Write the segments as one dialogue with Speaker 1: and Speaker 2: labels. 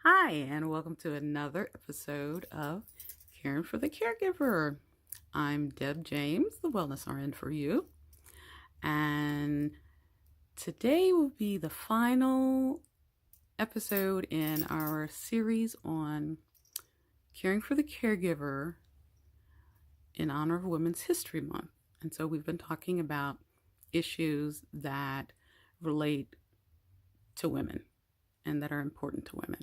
Speaker 1: Hi, and welcome to another episode of Caring for the Caregiver. I'm Deb James, the Wellness RN for you. And today will be the final episode in our series on caring for the caregiver in honor of Women's History Month. And so we've been talking about issues that relate to women and that are important to women,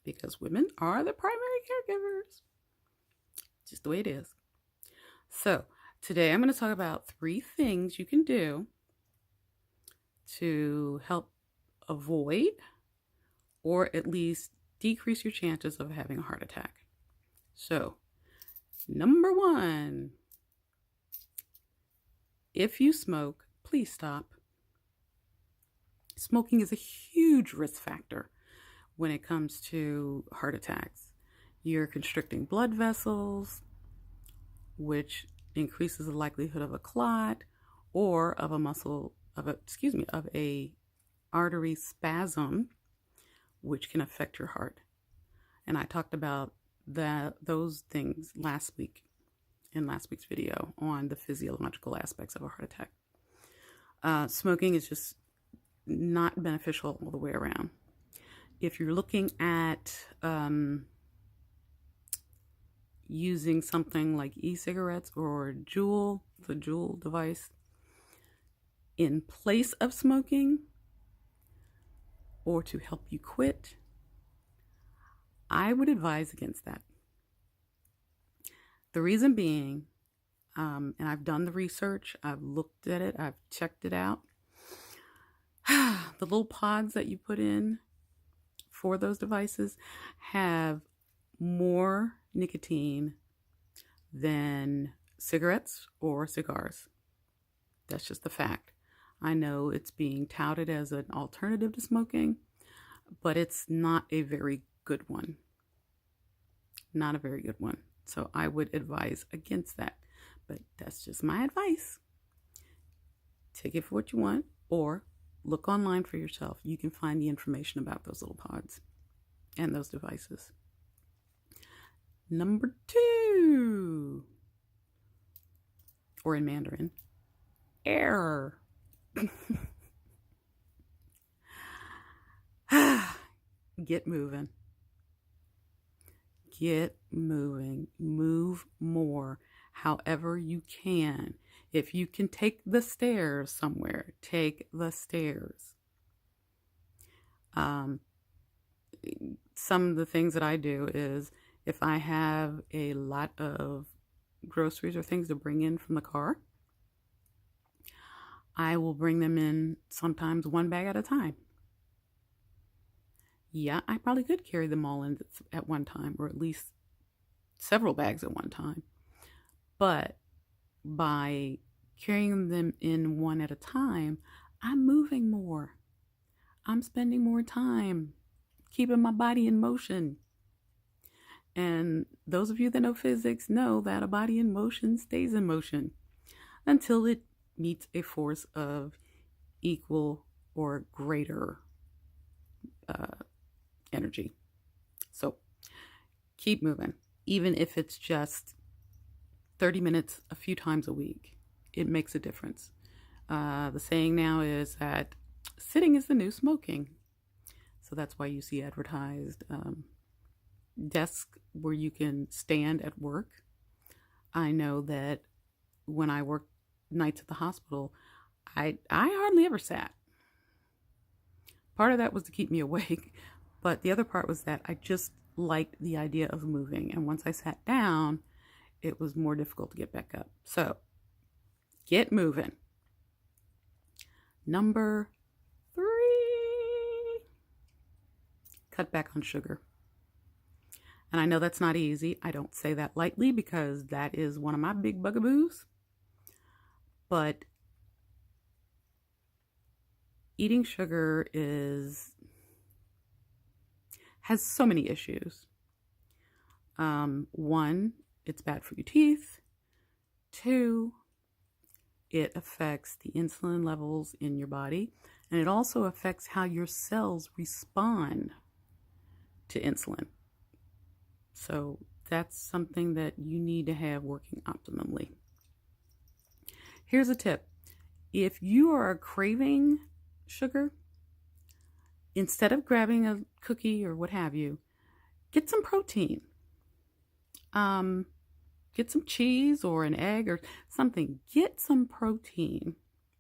Speaker 1: because women are the primary caregivers. Just the way it is. So today I'm going to talk about 3 things you can do to help avoid or at least decrease your chances of having a heart attack. So, number 1, if you smoke, please stop. Smoking is a huge risk factor when it comes to heart attacks. You're constricting blood vessels, which increases the likelihood of a clot or of a artery spasm, which can affect your heart. And I talked about those things last week in last week's video on the physiological aspects of a heart attack. Smoking is just not beneficial all the way around. If you're looking at using something like e-cigarettes or the Juul device in place of smoking or to help you quit, I would advise against that. The reason being, and I've done the research, I've looked at it, I've checked it out. The little pods that you put in for those devices have more nicotine than cigarettes or cigars. That's just the fact. I know it's being touted as an alternative to smoking, but it's not a very good one. Not a very good one. So I would advise against that. But that's just my advice. Take it for what you want, or look online for yourself. You can find the information about those little pods and those devices. Number 2, or in Mandarin, air. Get moving. Get moving. Move more, however you can. If you can take the stairs somewhere, take the stairs. Some of the things that I do is, if I have a lot of groceries or things to bring in from the car, I will bring them in sometimes one bag at a time. Yeah, I probably could carry them all in at one time, or at least several bags at one time. But by carrying them in one at a time, I'm moving more. I'm spending more time keeping my body in motion. And those of you that know physics know that a body in motion stays in motion until it meets a force of equal or greater energy. So keep moving, even if it's just 30 minutes a few times a week. It makes a difference. The saying now is that sitting is the new smoking. So that's why you see advertised desks where you can stand at work. I know that when I worked nights at the hospital, I hardly ever sat. Part of that was to keep me awake, but the other part was that I just liked the idea of moving. And once I sat down, it was more difficult to get back up. So get moving. Number 3, cut back on sugar. And I know that's not easy. I don't say that lightly because that is one of my big bugaboos. But eating sugar has so many issues. 1, it's bad for your teeth. 2, it affects the insulin levels in your body. And it also affects how your cells respond to insulin. So that's something that you need to have working optimally. Here's a tip. If you are craving sugar, instead of grabbing a cookie or what have you, get some protein. Get some cheese or an egg or something. Get some protein,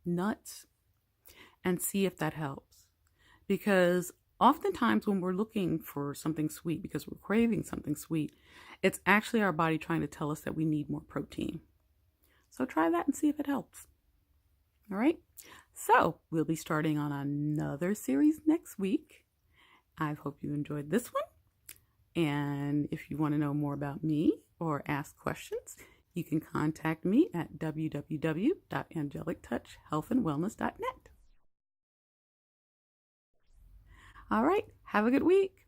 Speaker 1: nuts, and see if that helps. Because oftentimes when we're looking for something sweet, because we're craving something sweet, it's actually our body trying to tell us that we need more protein. So try that and see if it helps. All right. So we'll be starting on another series next week. I hope you enjoyed this one. And if you want to know more about me or ask questions, you can contact me at www.angelictouchhealthandwellness.net. All right. Have a good week.